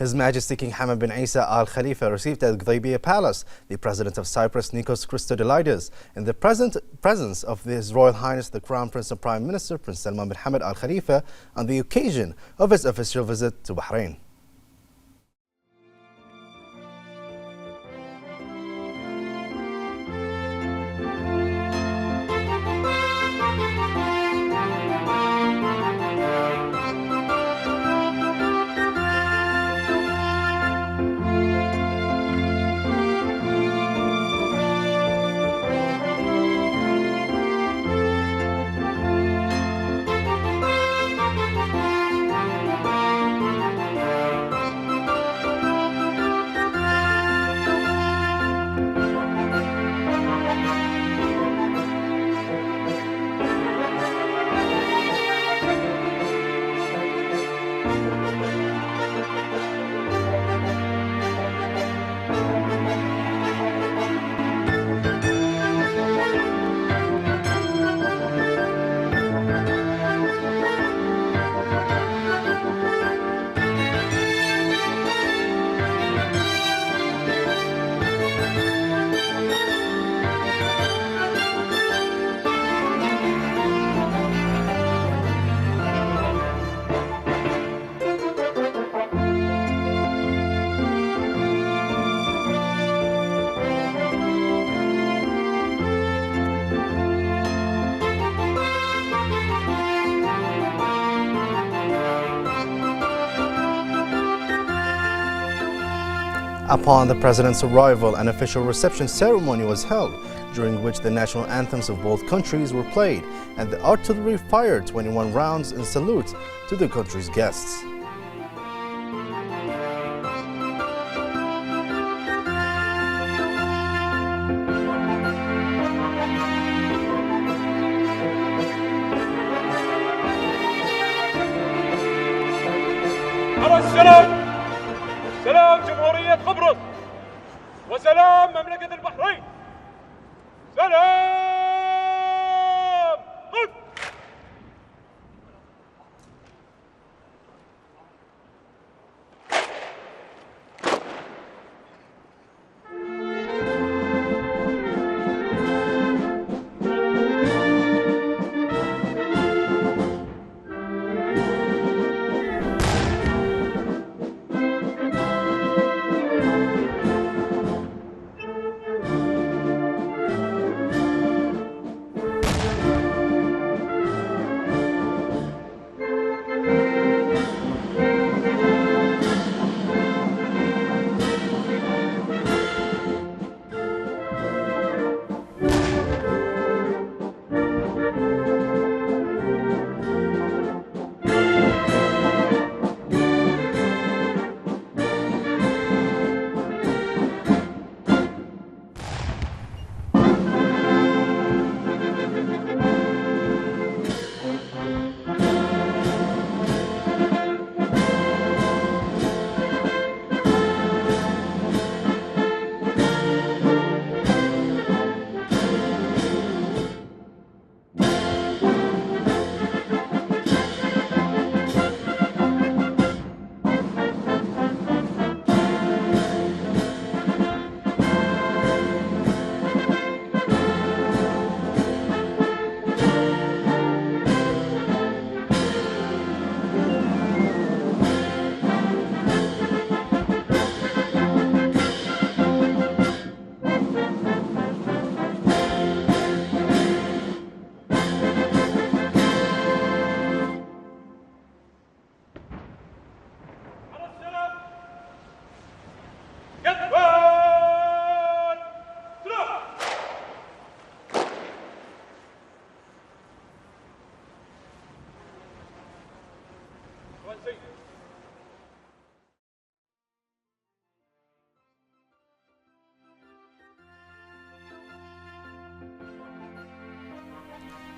His Majesty King Hamad bin Isa Al Khalifa received at Gdaybiya Palace the President of Cyprus, Nikos Christodoulidis, in the presence of His Royal Highness the Crown Prince and Prime Minister Prince Salman bin Hamad Al Khalifa on the occasion of his official visit to Bahrain. Upon the President's arrival, an official reception ceremony was held, during which the national anthems of both countries were played and the artillery fired 21 rounds in salute to the country's guests. سلام جمهورية قبرص وسلام مملكة البحرين. سلام.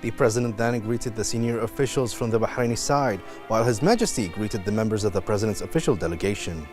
The President then greeted the senior officials from the Bahraini side, while His Majesty greeted the members of the President's official delegation.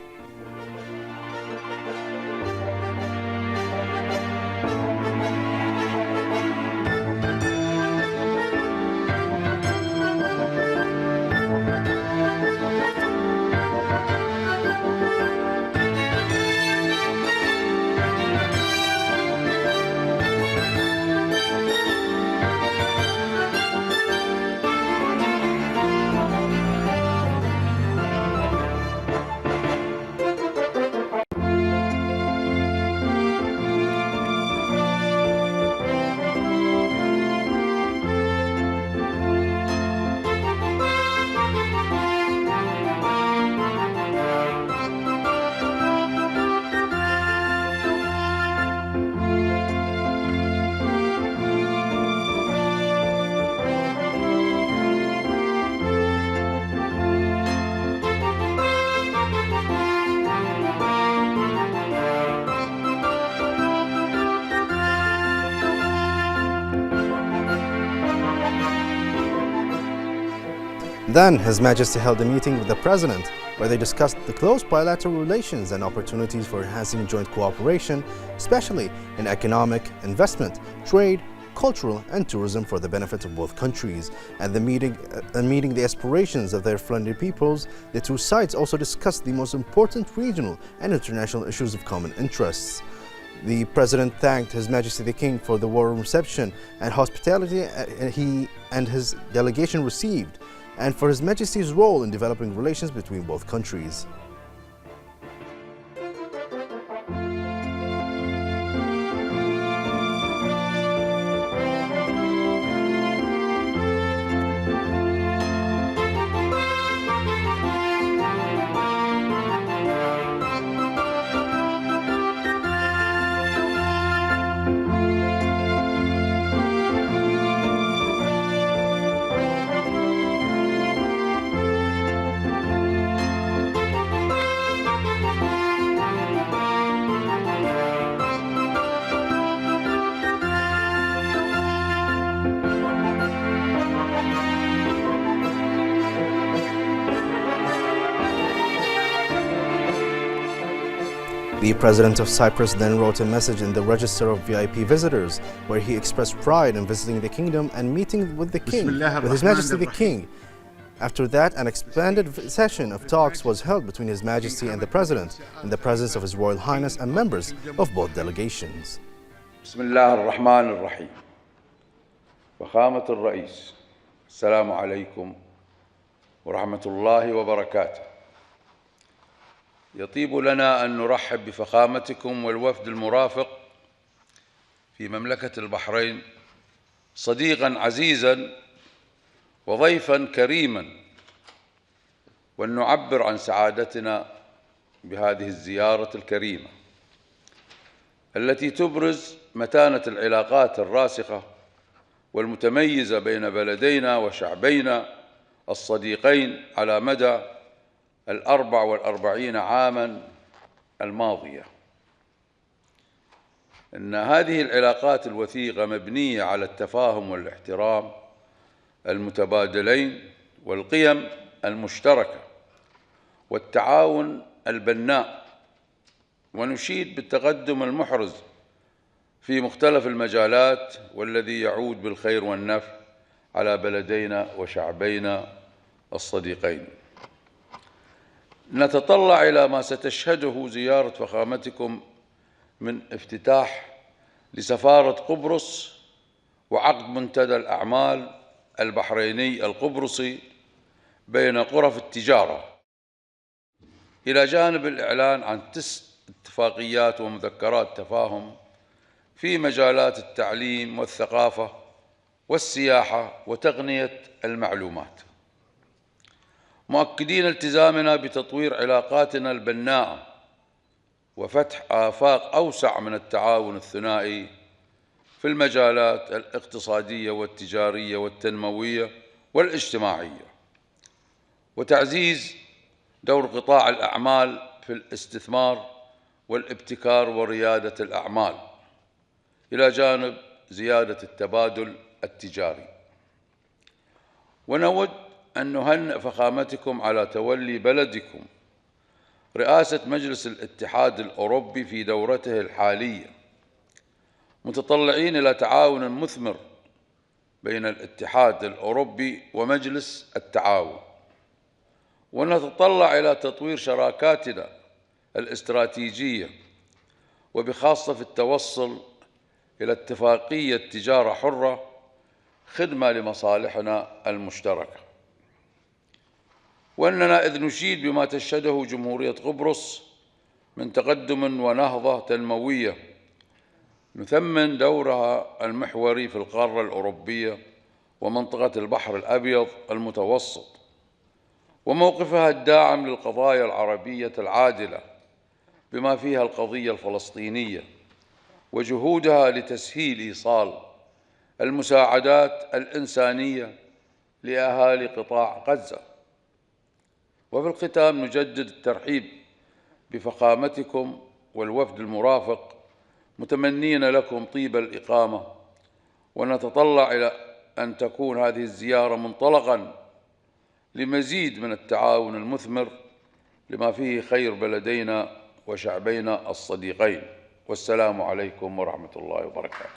Then His Majesty held a meeting with the President where they discussed the close bilateral relations and opportunities for enhancing joint cooperation, especially in economic, investment, trade, cultural and tourism for the benefit of both countries. And meeting the aspirations of their friendly peoples, the two sides also discussed the most important regional and international issues of common interests. The President thanked His Majesty the King for the warm reception and hospitality he and his delegation received, and for His Majesty's role in developing relations between both countries. The President of Cyprus then wrote a message in the register of VIP visitors where he expressed pride in visiting the kingdom and meeting with the King, with His Majesty the King. After that, an expanded session of talks was held between His Majesty and the President in the presence of His Royal Highness and members of both delegations. بسم الله الرحمن الرحيم. فخامة الرئيس، السلام عليكم ورحمة الله وبركاته. يطيب لنا أن نرحب بفخامتكم والوفد المرافق في مملكة البحرين صديقاً عزيزاً وضيفاً كريماً، وأن نعبر عن سعادتنا بهذه الزيارة الكريمة التي تبرز متانة العلاقات الراسخة والمتميزة بين بلدينا وشعبينا الصديقين على مدى 44 عاماً الماضية. إن هذه العلاقات الوثيقة مبنية على التفاهم والاحترام المتبادلين والقيم المشتركة والتعاون البناء، ونشيد بالتقدم المحرز في مختلف المجالات والذي يعود بالخير والنفع على بلدينا وشعبينا الصديقين. نتطلع إلى ما ستشهده زيارة فخامتكم من افتتاح لسفارة قبرص وعقد منتدى الأعمال البحريني القبرصي بين غرف التجارة، إلى جانب الإعلان عن 9 اتفاقيات ومذكرات تفاهم في مجالات التعليم والثقافة والسياحة وتقنية المعلومات، مؤكدين التزامنا بتطوير علاقاتنا البناءة وفتح آفاق أوسع من التعاون الثنائي في المجالات الاقتصادية والتجارية والتنموية والاجتماعية، وتعزيز دور قطاع الأعمال في الاستثمار والابتكار وريادة الأعمال، إلى جانب زيادة التبادل التجاري. ونود أن نهنئ فخامتكم على تولي بلدكم رئاسة مجلس الاتحاد الأوروبي في دورته الحالية، متطلعين إلى تعاون مثمر بين الاتحاد الأوروبي ومجلس التعاون، ونتطلع إلى تطوير شراكاتنا الاستراتيجية وبخاصة في التوصل إلى اتفاقية تجارة حرة خدمة لمصالحنا المشتركة. وأننا إذ نشيد بما تشهده جمهورية قبرص من تقدم ونهضة تنموية، نثمن دورها المحوري في القارة الأوروبية ومنطقة البحر الأبيض المتوسط، وموقفها الداعم للقضايا العربية العادلة بما فيها القضية الفلسطينية، وجهودها لتسهيل إيصال المساعدات الإنسانية لأهالي قطاع غزة. وفي الختام نجدد الترحيب بفخامتكم والوفد المرافق، متمنين لكم طيب الإقامة، ونتطلع إلى أن تكون هذه الزيارة منطلقاً لمزيد من التعاون المثمر لما فيه خير بلدينا وشعبينا الصديقين. والسلام عليكم ورحمة الله وبركاته.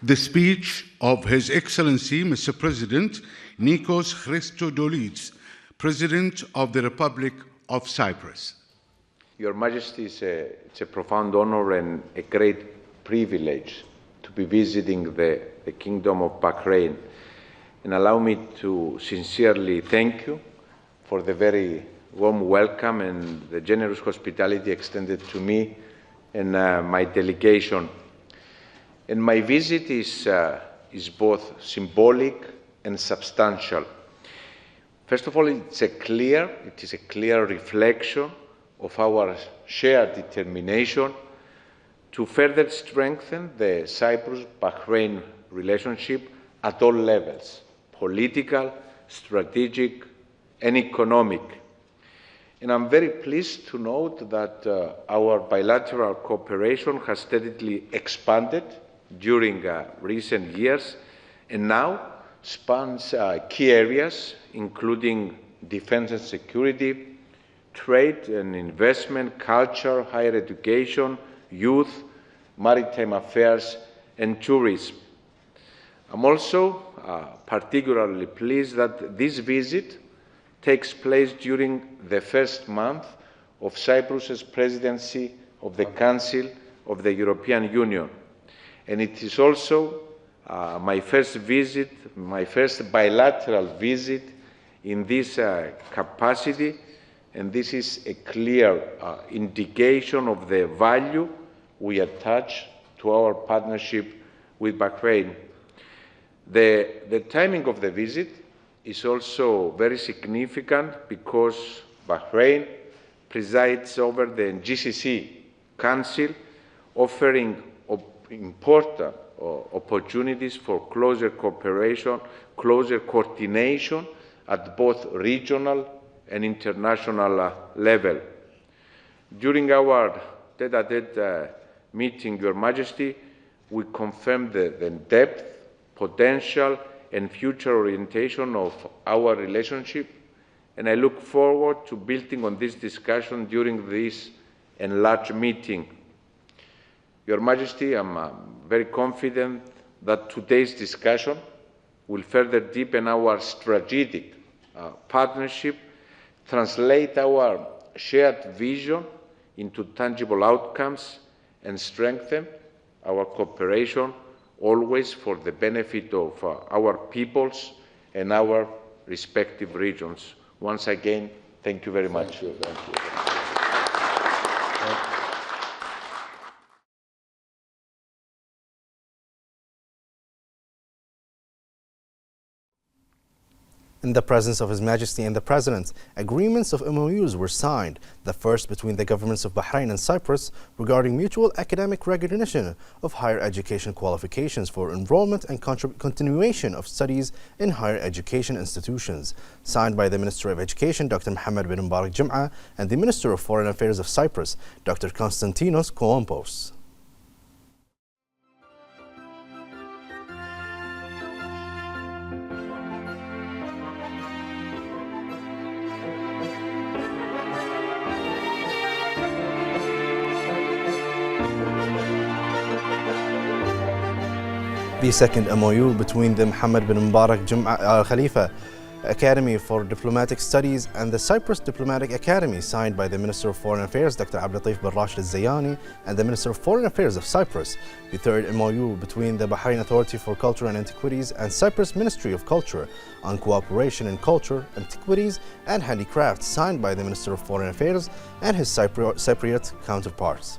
The speech of His Excellency, Mr. President Nikos Christodoulides, President of the Republic of Cyprus. Your Majesty, it's a profound honor and a great privilege to be visiting the Kingdom of Bahrain. And allow me to sincerely thank you for the very warm welcome and the generous hospitality extended to me and my delegation. And my visit is both symbolic and substantial. First of all, it is a clear reflection of our shared determination to further strengthen the Cyprus-Bahrain relationship at all levels, political, strategic, and economic. And I'm very pleased to note that our bilateral cooperation has steadily expanded during recent years and now spans key areas including defense and security, trade and investment, culture, higher education, youth, maritime affairs, and tourism. I'm also particularly pleased that this visit takes place during the first month of Cyprus's presidency of the Council of the European Union. And it is also my first bilateral visit in this capacity, and this is a clear indication of the value we attach to our partnership with Bahrain. The timing of the visit is also very significant because Bahrain presides over the GCC Council, offering important opportunities for closer cooperation, closer coordination at both regional and international level. During our tete-a-tete meeting, Your Majesty, we confirmed the depth, potential, and future orientation of our relationship, and I look forward to building on this discussion during this enlarged meeting. Your Majesty, I'm very confident that today's discussion will further deepen our strategic partnership, translate our shared vision into tangible outcomes, and strengthen our cooperation, always for the benefit of our peoples and our respective regions. Once again, thank you very much. Thank you. In the presence of His Majesty and the President, agreements of MOUs were signed, the first between the governments of Bahrain and Cyprus regarding mutual academic recognition of higher education qualifications for enrollment and continuation of studies in higher education institutions, signed by the Minister of Education, Dr. Mohammed bin Mubarak Jum'a, and the Minister of Foreign Affairs of Cyprus, Dr. Konstantinos Kouampos. The second MOU between the Mohammed bin Mubarak Jum'a Al Khalifa Academy for Diplomatic Studies and the Cyprus Diplomatic Academy, signed by the Minister of Foreign Affairs, Dr. Abdelatif bin Rashid Al-Zayani, and the Minister of Foreign Affairs of Cyprus. The third MOU between the Bahrain Authority for Culture and Antiquities and Cyprus Ministry of Culture on cooperation in culture, antiquities, and handicrafts, signed by the Minister of Foreign Affairs and his Cypriot counterparts.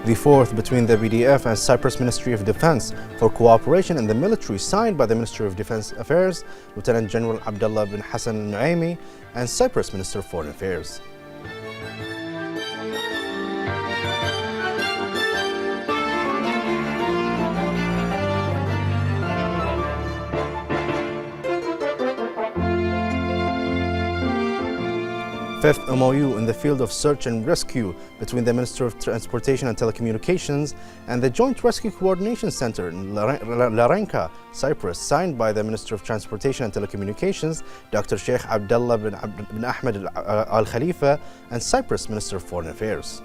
The fourth between the BDF and Cyprus Ministry of Defense for cooperation in the military, signed by the Minister of Defense Affairs, Lieutenant General Abdullah bin Hassan Nuaimi, and Cyprus Minister of Foreign Affairs. Fifth MOU in the field of search and rescue between the Minister of Transportation and Telecommunications and the Joint Rescue Coordination Center in Larenka, Cyprus, signed by the Minister of Transportation and Telecommunications, Dr. Sheikh Abdullah bin Ahmed Al Khalifa, and Cyprus Minister of Foreign Affairs.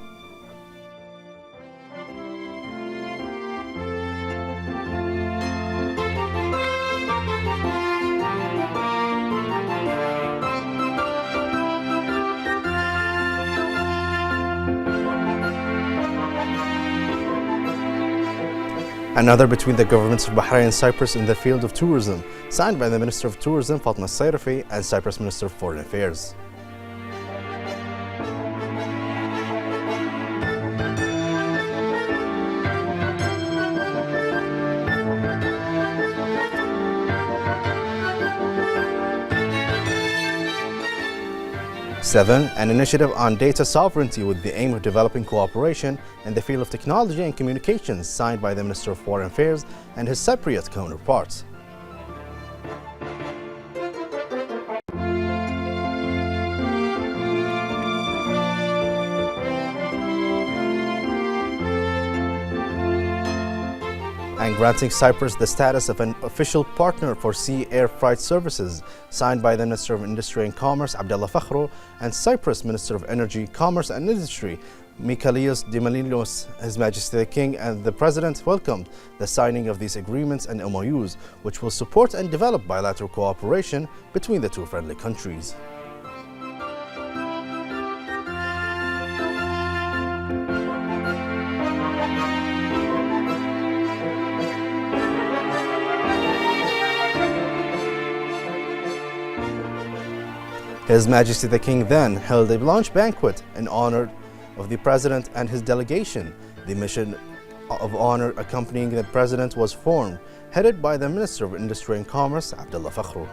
Another between the governments of Bahrain and Cyprus in the field of tourism, signed by the Minister of Tourism, Fatma Sayrafi, and Cyprus Minister of Foreign Affairs. Seven, an initiative on data sovereignty with the aim of developing cooperation in the field of technology and communications, signed by the Minister of Foreign Affairs and his Cypriot counterparts. And granting Cyprus the status of an official partner for sea air freight services, signed by the Minister of Industry and Commerce, Abdullah Fakhro, and Cyprus Minister of Energy, Commerce and Industry, Michaelios Dimalilos. His Majesty the King and the President welcomed the signing of these agreements and MOUs, which will support and develop bilateral cooperation between the two friendly countries. His Majesty the King then held a lunch banquet in honor of the President and his delegation. The mission of honor accompanying the President was formed, headed by the Minister of Industry and Commerce, Abdullah Fakhro.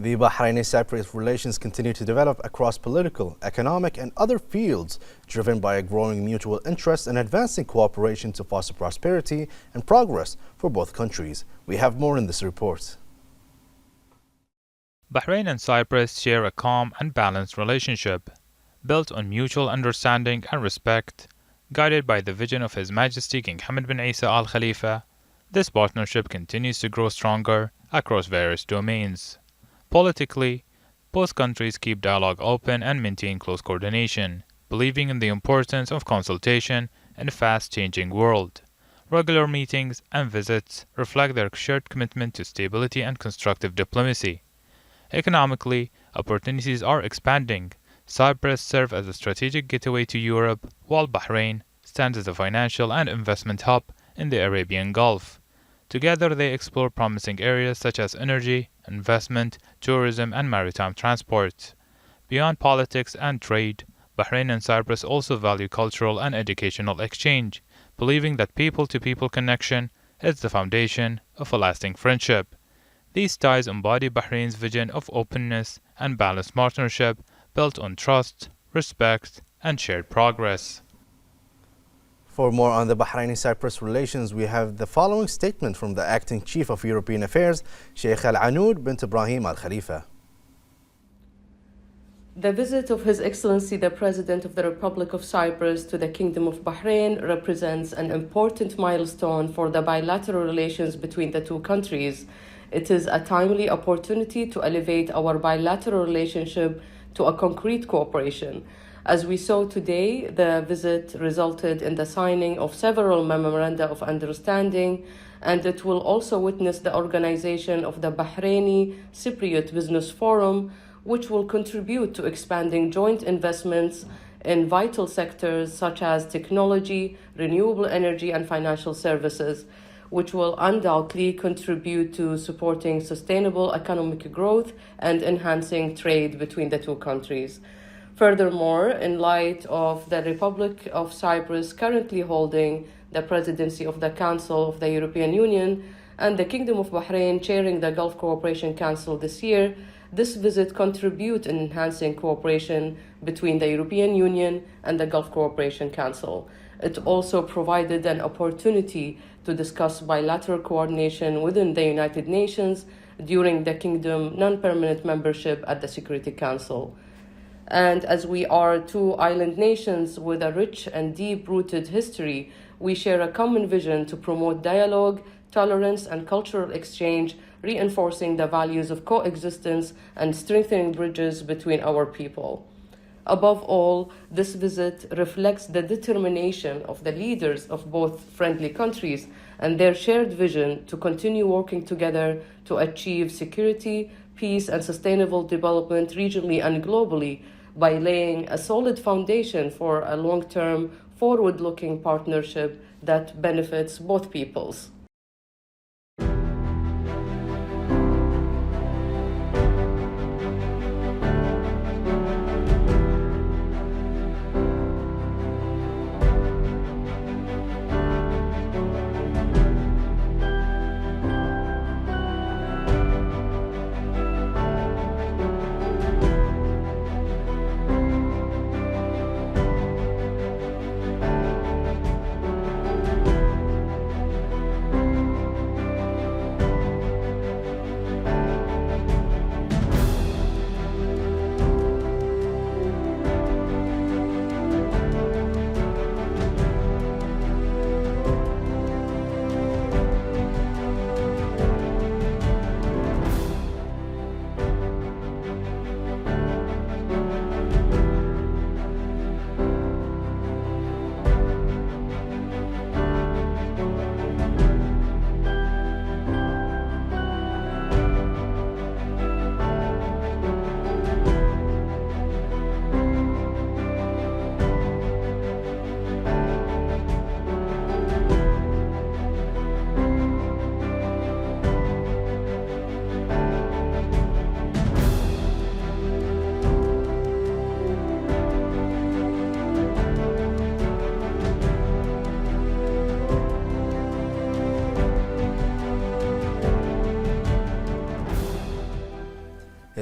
The Bahraini-Cyprus relations continue to develop across political, economic and other fields, driven by a growing mutual interest in advancing cooperation to foster prosperity and progress for both countries. We have more in this report. Bahrain and Cyprus share a calm and balanced relationship, built on mutual understanding and respect, guided by the vision of His Majesty King Hamad bin Isa Al Khalifa. This partnership continues to grow stronger across various domains. Politically, both countries keep dialogue open and maintain close coordination, believing in the importance of consultation in a fast-changing world. Regular meetings and visits reflect their shared commitment to stability and constructive diplomacy. Economically, opportunities are expanding. Cyprus serves as a strategic gateway to Europe, while Bahrain stands as a financial and investment hub in the Arabian Gulf. Together, they explore promising areas such as energy, investment, tourism, and maritime transport. Beyond politics and trade, Bahrain and Cyprus also value cultural and educational exchange, believing that people-to-people connection is the foundation of a lasting friendship. These ties embody Bahrain's vision of openness and balanced partnership built on trust, respect, and shared progress. For more on the Bahraini-Cyprus relations, we have the following statement from the Acting Chief of European Affairs, Sheikh Al-Anud bint Ibrahim Al Khalifa. The visit of His Excellency the President of the Republic of Cyprus to the Kingdom of Bahrain represents an important milestone for the bilateral relations between the two countries. It is a timely opportunity to elevate our bilateral relationship to a concrete cooperation. As we saw today, the visit resulted in the signing of several memoranda of understanding, and it will also witness the organization of the Bahraini Cypriot Business Forum, which will contribute to expanding joint investments in vital sectors such as technology, renewable energy, and financial services, which will undoubtedly contribute to supporting sustainable economic growth and enhancing trade between the two countries. Furthermore, in light of the Republic of Cyprus currently holding the presidency of the Council of the European Union and the Kingdom of Bahrain chairing the Gulf Cooperation Council this year, this visit contributes in enhancing cooperation between the European Union and the Gulf Cooperation Council. It also provided an opportunity to discuss bilateral coordination within the United Nations during the Kingdom non-permanent membership at the Security Council. And as we are two island nations with a rich and deep-rooted history, we share a common vision to promote dialogue, tolerance, and cultural exchange, reinforcing the values of coexistence and strengthening bridges between our people. Above all, this visit reflects the determination of the leaders of both friendly countries and their shared vision to continue working together to achieve security, peace, and sustainable development regionally and globally by laying a solid foundation for a long-term, forward-looking partnership that benefits both peoples.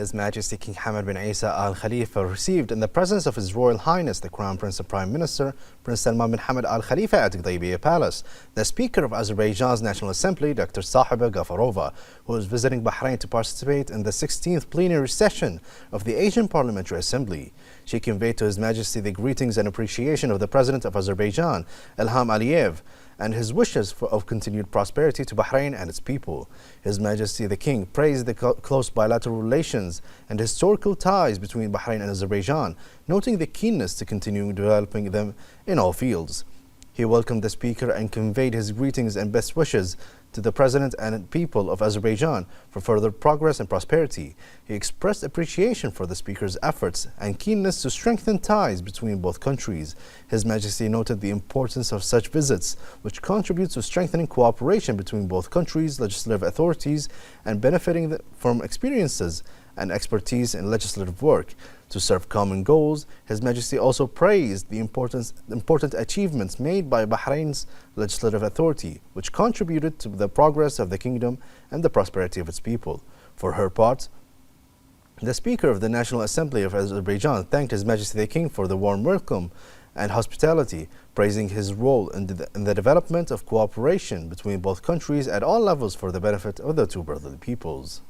His Majesty King Hamad bin Isa Al Khalifa received in the presence of His Royal Highness the Crown Prince and Prime Minister Prince Salman bin Hamad Al Khalifa at Gdaybiya Palace, the Speaker of Azerbaijan's National Assembly Dr. Sahiba Ghafarova, who is visiting Bahrain to participate in the 16th plenary session of the Asian Parliamentary Assembly. She conveyed to His Majesty the greetings and appreciation of the President of Azerbaijan, Ilham Aliyev, and his wishes of continued prosperity to Bahrain and its people. His Majesty the King praised the close bilateral relations and historical ties between Bahrain and Azerbaijan, noting the keenness to continue developing them in all fields. He welcomed the Speaker and conveyed his greetings and best wishes to the President and people of Azerbaijan for further progress and prosperity. He expressed appreciation for the Speaker's efforts and keenness to strengthen ties between both countries. His Majesty noted the importance of such visits, which contributes to strengthening cooperation between both countries' legislative authorities and benefiting from experiences and expertise in legislative work to serve common goals. His Majesty also praised the important achievements made by Bahrain's legislative authority, which contributed to the progress of the kingdom and the prosperity of its people. For her part, the Speaker of the National Assembly of Azerbaijan thanked His Majesty the King for the warm welcome and hospitality, praising his role in the development of cooperation between both countries at all levels for the benefit of the two brotherly peoples.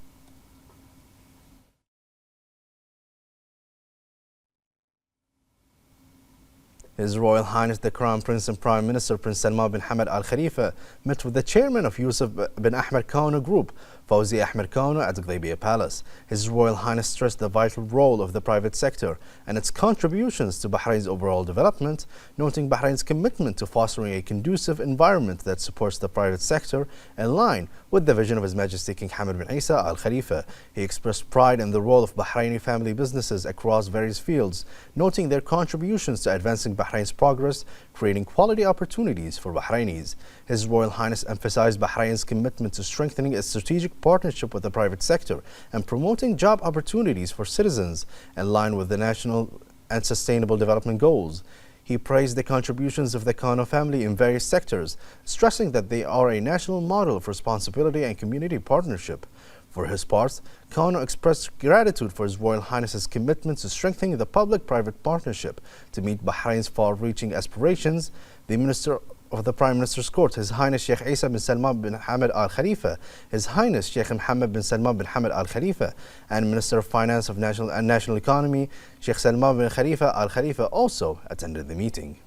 His Royal Highness the Crown Prince and Prime Minister Prince Salman bin Hamad Al Khalifa met with the chairman of Yusuf bin Ahmed Kano Group, Fawzi Ahmed Kano, at Gdaybiya Palace. His Royal Highness stressed the vital role of the private sector and its contributions to Bahrain's overall development, noting Bahrain's commitment to fostering a conducive environment that supports the private sector in line with the vision of His Majesty King Hamad bin Isa Al Khalifa. He expressed pride in the role of Bahraini family businesses across various fields, noting their contributions to advancing Bahrain's progress, creating quality opportunities for Bahrainis. His Royal Highness emphasized Bahrain's commitment to strengthening its strategic partnership with the private sector and promoting job opportunities for citizens in line with the national and sustainable development goals. He praised the contributions of the Kano family in various sectors, stressing that they are a national model of responsibility and community partnership. For his part, Kano expressed gratitude for His Royal Highness's commitment to strengthening the public-private partnership to meet Bahrain's far-reaching aspirations. The Minister of the Prime Minister's Court, His Highness Sheikh Isa bin Salman bin Hamad Al Khalifa, His Highness Sheikh Mohammed bin Salman bin Hamad Al Khalifa, and Minister of Finance of National Economy, Sheikh Salman bin Khalifa Al Khalifa, also attended the meeting.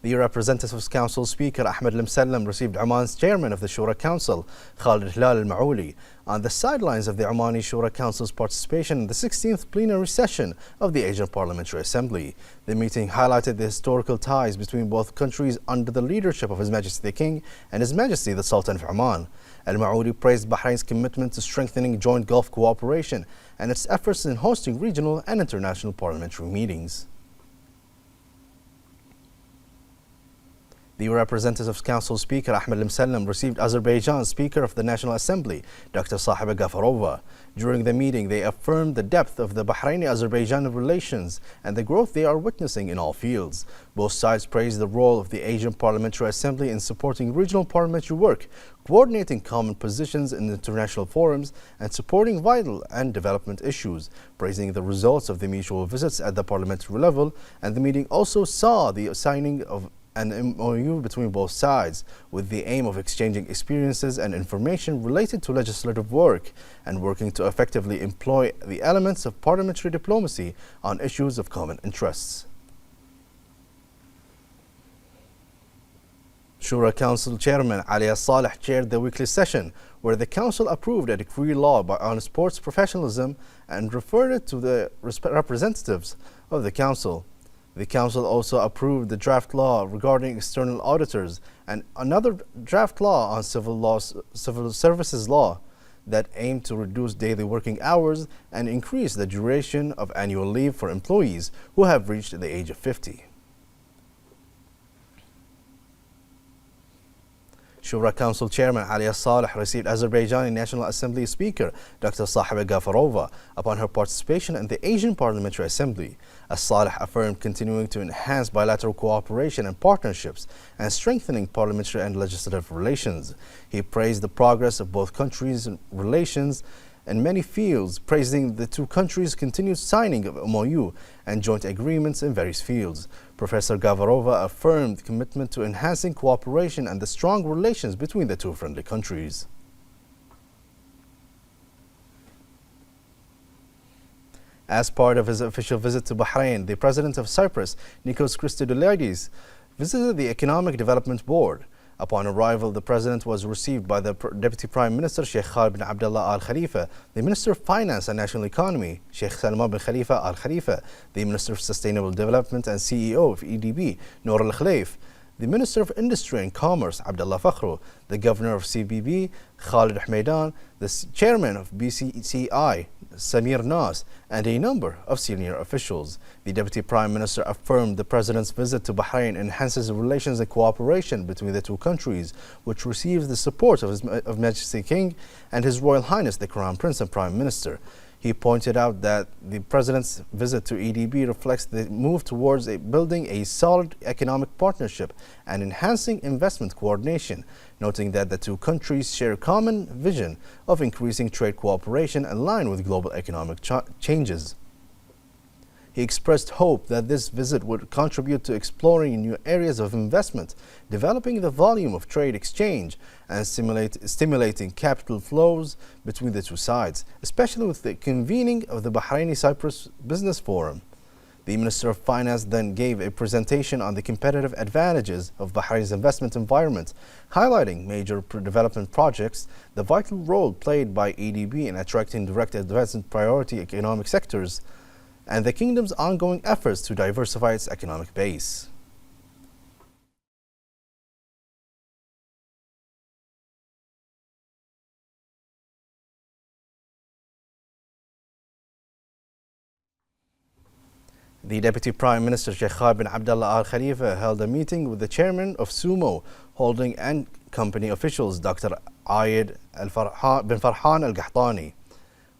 The Representatives Council Speaker Ahmed Al-Msallam received Oman's Chairman of the Shura Council, Khalid Hilal Al-Maouli, on the sidelines of the Omani Shura Council's participation in the 16th plenary session of the Asian Parliamentary Assembly. The meeting highlighted the historical ties between both countries under the leadership of His Majesty the King and His Majesty the Sultan of Oman. Al-Maouli praised Bahrain's commitment to strengthening joint Gulf cooperation and its efforts in hosting regional and international parliamentary meetings. The Representatives Council Speaker Ahmed Al-Msallam received Azerbaijan's Speaker of the National Assembly, Dr. Sahiba Ghafarova. During the meeting, they affirmed the depth of the Bahraini-Azerbaijani relations and the growth they are witnessing in all fields. Both sides praised the role of the Asian Parliamentary Assembly in supporting regional parliamentary work, coordinating common positions in international forums, and supporting vital and development issues, praising the results of the mutual visits at the parliamentary level. And the meeting also saw the signing of an MOU between both sides with the aim of exchanging experiences and information related to legislative work and working to effectively employ the elements of parliamentary diplomacy on issues of common interests. Shura Council Chairman Ali Saleh chaired the weekly session where the Council approved a decree law on sports professionalism and referred it to the representatives of the Council. The Council also approved the draft law regarding external auditors and another draft law on civil services law that aim to reduce daily working hours and increase the duration of annual leave for employees who have reached the age of 50. Shura Council Chairman Ali Saleh received Azerbaijani National Assembly Speaker Dr. Sahiba Gafarova upon her participation in the Asian Parliamentary Assembly. Saleh affirmed continuing to enhance bilateral cooperation and partnerships and strengthening parliamentary and legislative relations. He praised the progress of both countries' relations in many fields, praising the two countries' continued signing of MOU and joint agreements in various fields. Professor Gavarova affirmed commitment to enhancing cooperation and the strong relations between the two friendly countries. As part of his official visit to Bahrain, the President of Cyprus, Nikos Christodoulidis, visited the Economic Development Board. Upon arrival, the President was received by the Deputy Prime Minister Sheikh Khalid bin Abdullah Al Khalifa, the Minister of Finance and National Economy Sheikh Salman bin Khalifa Al Khalifa, the Minister of Sustainable Development and CEO of EDB Noor Al Khleif, the Minister of Industry and Commerce Abdullah Fakhru, the Governor of CBB Khalid Hmaidan, the Chairman of BCCI Samir Nas, and a number of senior officials. The Deputy Prime Minister affirmed the President's visit to Bahrain enhances relations and cooperation between the two countries, which receives the support of His Majesty King and His Royal Highness the Crown Prince and Prime Minister. He pointed out that the President's visit to EDB reflects the move towards building a solid economic partnership and enhancing investment coordination, noting that the two countries share a common vision of increasing trade cooperation in line with global economic changes. He expressed hope that this visit would contribute to exploring new areas of investment, developing the volume of trade exchange, and stimulating capital flows between the two sides, especially with the convening of the Bahraini-Cyprus Business Forum. The Minister of Finance then gave a presentation on the competitive advantages of Bahrain's investment environment, highlighting major development projects, the vital role played by EDB in attracting direct investment priority economic sectors, and the kingdom's ongoing efforts to diversify its economic base. The Deputy Prime Minister Sheikh Khalid bin Abdullah Al Khalifa held a meeting with the Chairman of Sumo Holding and company officials Dr. Ayed bin Farhan Al Qahtani,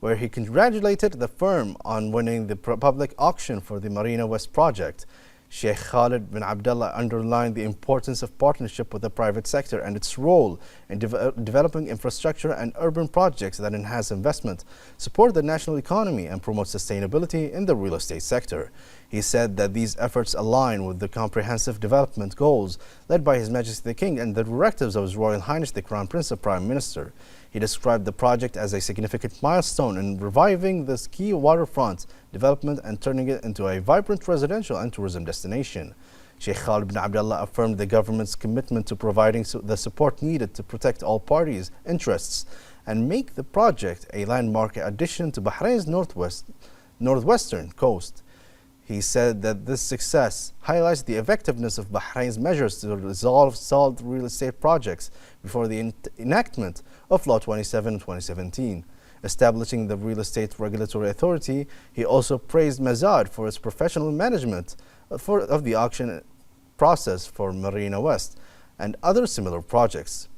where he congratulated the firm on winning the public auction for the Marina West project. Sheikh Khalid bin Abdullah underlined the importance of partnership with the private sector and its role in developing infrastructure and urban projects that enhance investment, support the national economy, and promote sustainability in the real estate sector. He said that these efforts align with the comprehensive development goals led by His Majesty the King and the directives of His Royal Highness the Crown Prince and Prime Minister. He described the project as a significant milestone in reviving this key waterfront development and turning it into a vibrant residential and tourism destination. Sheikh Khalid bin Abdullah affirmed the government's commitment to providing the support needed to protect all parties' interests and make the project a landmark addition to Bahrain's northwestern coast. He said that this success highlights the effectiveness of Bahrain's measures to resolve stalled real estate projects before the enactment of Law 27 in 2017. Establishing the Real Estate Regulatory Authority, he also praised Mazad for its professional management of the auction process for Marina West and other similar projects.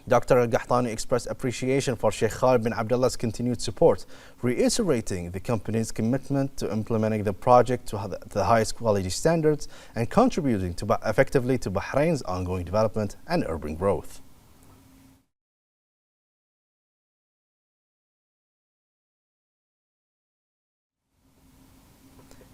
Dr. Al-Qahtani expressed appreciation for Sheikh Khalid bin Abdullah's continued support, reiterating the company's commitment to implementing the project to the highest quality standards and contributing effectively to Bahrain's ongoing development and urban growth.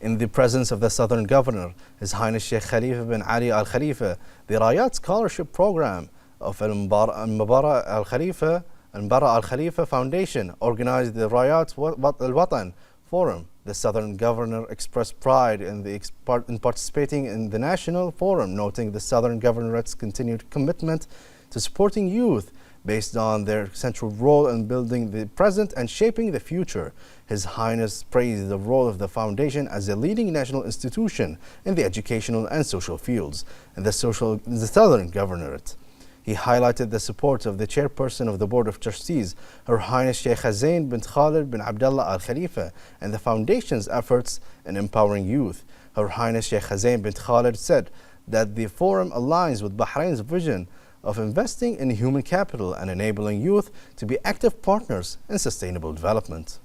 In the presence of the Southern Governor, His Highness Sheikh Khalifa bin Ali Al Khalifa, the Rayat Scholarship Program of Al-Mbara Al Khalifa Foundation organized the Rayat Al-Watan Forum. The Southern Governor expressed pride in participating in the National Forum, noting the Southern Governorate's continued commitment to supporting youth based on their central role in building the present and shaping the future. His Highness praised the role of the foundation as a leading national institution in the educational and social fields in the Southern Governorate. He highlighted the support of the chairperson of the Board of Trustees, Her Highness Sheikh Hussein bin Khalid bin Abdullah Al Khalifa, and the foundation's efforts in empowering youth. Her Highness Sheikh Hussein bin Khalid said that the forum aligns with Bahrain's vision of investing in human capital and enabling youth to be active partners in sustainable development.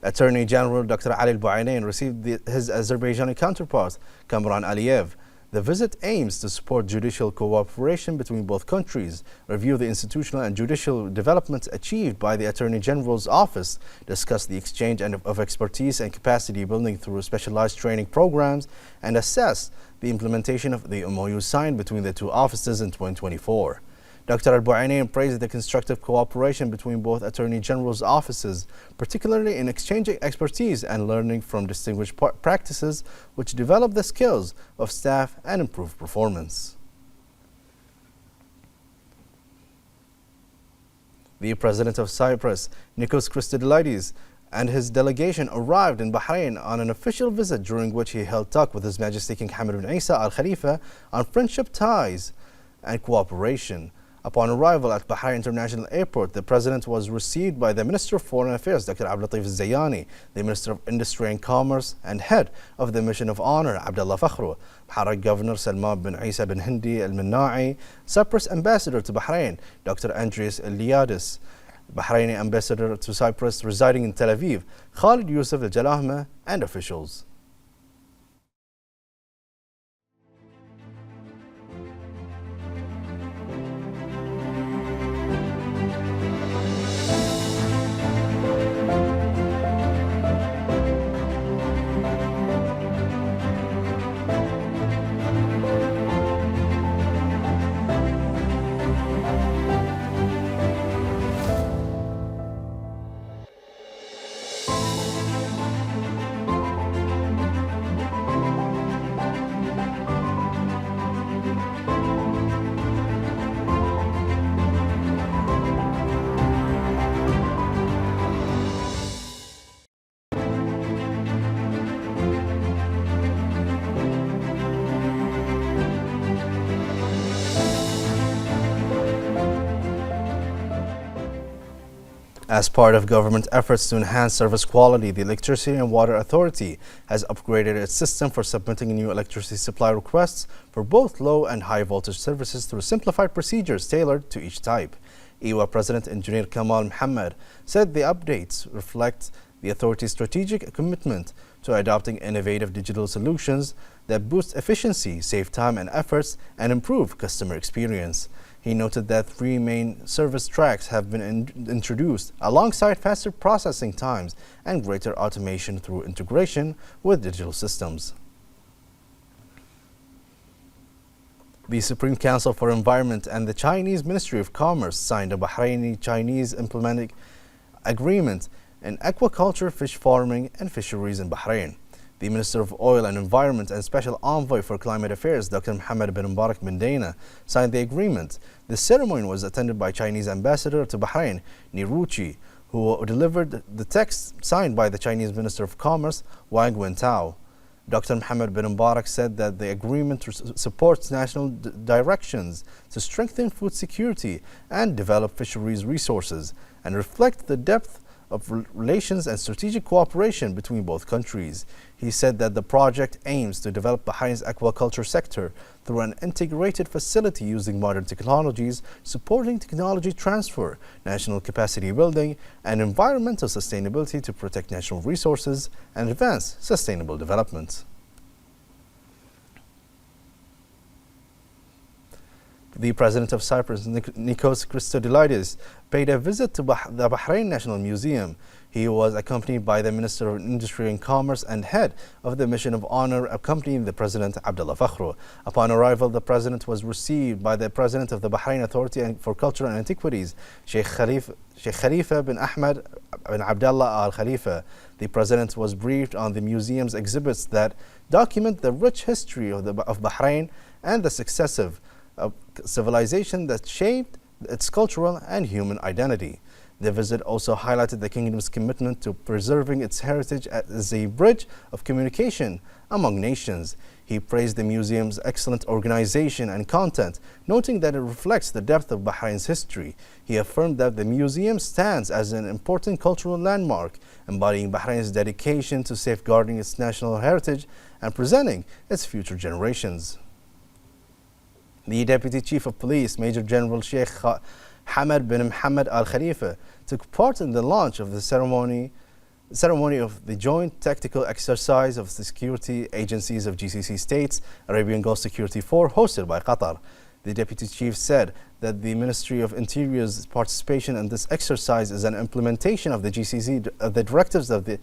Attorney General Dr. Ali Al-Buainain received his Azerbaijani counterpart, Kamran Aliyev. The visit aims to support judicial cooperation between both countries, review the institutional and judicial developments achieved by the Attorney General's office, discuss the exchange of expertise and capacity building through specialized training programs, and assess the implementation of the MOU signed between the two offices in 2024. Dr. Al-Buainain praised the constructive cooperation between both Attorney General's offices, particularly in exchanging expertise and learning from distinguished practices which develop the skills of staff and improve performance. The President of Cyprus, Nikos Christodoulidis, and his delegation arrived in Bahrain on an official visit during which he held talk with His Majesty King Hamad bin Isa Al Khalifa on friendship ties and cooperation. Upon arrival at Bahrain International Airport, the President was received by the Minister of Foreign Affairs, Dr. Abdulatif Zayani, the Minister of Industry and Commerce, and Head of the Mission of Honor, Abdullah Fakhru, Bahrain Governor Salman bin Isa bin Hindi Al-Minna'i, Cyprus Ambassador to Bahrain, Dr. Andreas Eliadis, Bahraini Ambassador to Cyprus residing in Tel Aviv, Khalid Yusuf Al-Jalahma, and officials. As part of government efforts to enhance service quality, the Electricity and Water Authority has upgraded its system for submitting new electricity supply requests for both low and high voltage services through simplified procedures tailored to each type. EWA President Engineer Kamal Muhammad said the updates reflect the authority's strategic commitment to adopting innovative digital solutions that boost efficiency, save time and efforts, and improve customer experience. He noted that 3 main service tracks have been introduced alongside faster processing times and greater automation through integration with digital systems. The Supreme Council for Environment and the Chinese Ministry of Commerce signed a Bahraini-Chinese implementing agreement in aquaculture, fish farming, and fisheries in Bahrain. The Minister of Oil and Environment and Special Envoy for Climate Affairs, Dr. Mohammed bin Mubarak bin Daina, signed the agreement. The ceremony was attended by Chinese Ambassador to Bahrain, Niruchi, who delivered the text signed by the Chinese Minister of Commerce, Wang Wentao. Dr. Mohammed bin Mubarak said that the agreement supports national directions to strengthen food security and develop fisheries resources and reflect the depth of relations and strategic cooperation between both countries. He said that the project aims to develop Bahrain's aquaculture sector through an integrated facility using modern technologies, supporting technology transfer, national capacity building, and environmental sustainability to protect natural resources and advance sustainable development. The President of Cyprus, Nikos Christodoulidis, paid a visit to the Bahrain National Museum. He was accompanied by the Minister of Industry and Commerce and Head of the Mission of Honor, accompanying the President Abdullah Fakhru. Upon arrival, the President was received by the President of the Bahrain Authority for Culture and Antiquities, Sheikh Khalifa bin Ahmed bin Abdullah Al Khalifa. The President was briefed on the museum's exhibits that document the rich history of Bahrain and the successive civilization that shaped its cultural and human identity. The visit also highlighted the kingdom's commitment to preserving its heritage as a bridge of communication among nations. He praised the museum's excellent organization and content, noting that it reflects the depth of Bahrain's history. He affirmed that the museum stands as an important cultural landmark, embodying Bahrain's dedication to safeguarding its national heritage and presenting its future generations. The Deputy Chief of Police, Major General Sheikh Hamad bin Mohammed Al Khalifa, took part in the launch of the ceremony of the joint tactical exercise of the security agencies of GCC states, Arabian Gulf Security 4, hosted by Qatar. The Deputy Chief said that the Ministry of Interior's participation in this exercise is an implementation of the directives of the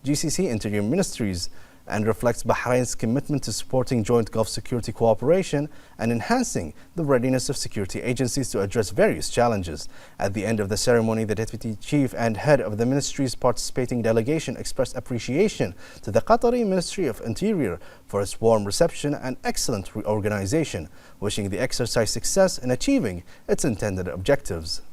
GCC Interior Ministries, and reflects Bahrain's commitment to supporting joint Gulf security cooperation and enhancing the readiness of security agencies to address various challenges. At the end of the ceremony, the Deputy Chief and head of the ministry's participating delegation expressed appreciation to the Qatari Ministry of Interior for its warm reception and excellent reorganization, wishing the exercise success in achieving its intended objectives.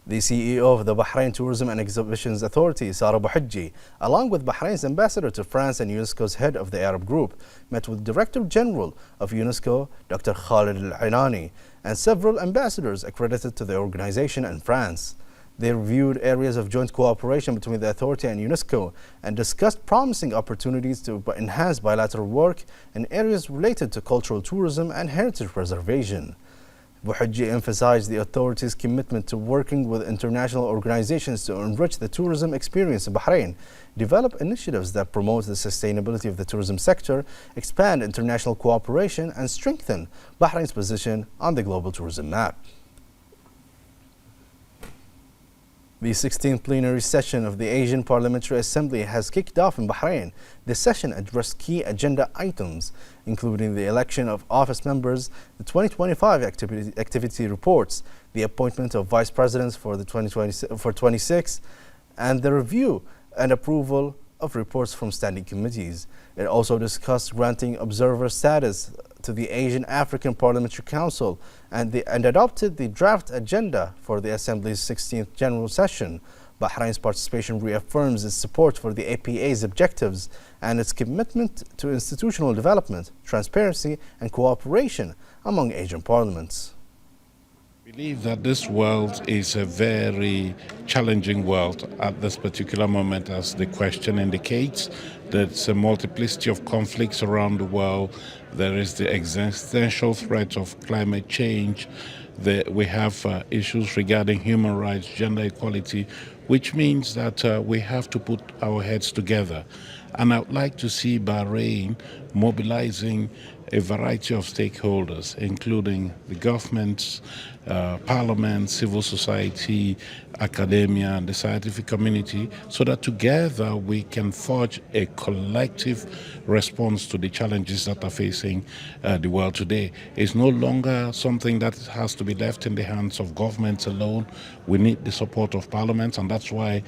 The CEO of the Bahrain Tourism and Exhibitions Authority, Sara Bouhidji, along with Bahrain's ambassador to France and UNESCO's head of the Arab Group, met with Director General of UNESCO, Dr. Khalid Al-Inani, and several ambassadors accredited to the organization in France. They reviewed areas of joint cooperation between the authority and UNESCO and discussed promising opportunities to enhance bilateral work in areas related to cultural tourism and heritage preservation. Bouhidji emphasized the authority's commitment to working with international organizations to enrich the tourism experience in Bahrain, develop initiatives that promote the sustainability of the tourism sector, expand international cooperation, and strengthen Bahrain's position on the global tourism map. The 16th plenary session of the Asian Parliamentary Assembly has kicked off in Bahrain. The session addressed key agenda items, including the election of office members, the 2025 activity reports, the appointment of vice presidents for 26, and the review and approval of reports from standing committees. It also discussed granting observer status to the Asian African Parliamentary Council and adopted the draft agenda for the Assembly's 16th General Session. Bahrain's participation reaffirms its support for the APA's objectives and its commitment to institutional development, transparency, and cooperation among Asian parliaments. I believe that this world is a very challenging world at this particular moment, as the question indicates. There's a multiplicity of conflicts around the world. There is the existential threat of climate change. We have issues regarding human rights, gender equality, which means that we have to put our heads together. And I would like to see Bahrain mobilizing a variety of stakeholders, including the governments, parliament, civil society, academia, and the scientific community, so that together we can forge a collective response to the challenges that are facing the world today. It's no longer something that has to be left in the hands of governments alone. We need the support of parliaments, and that's why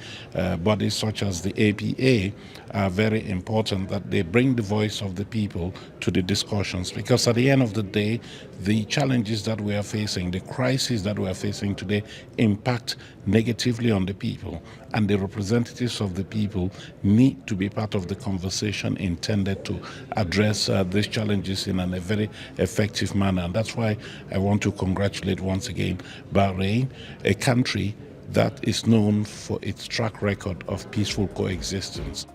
bodies such as the APA are very important, that they bring the voice of the people to the discussions, because at the end of the day, the challenges that we are facing, the crises that we are facing today, impact negatively on the people, and the representatives of the people need to be part of the conversation intended to address these challenges in a very effective manner. And that's why I want to congratulate once again Bahrain, a country that is known for its track record of peaceful coexistence.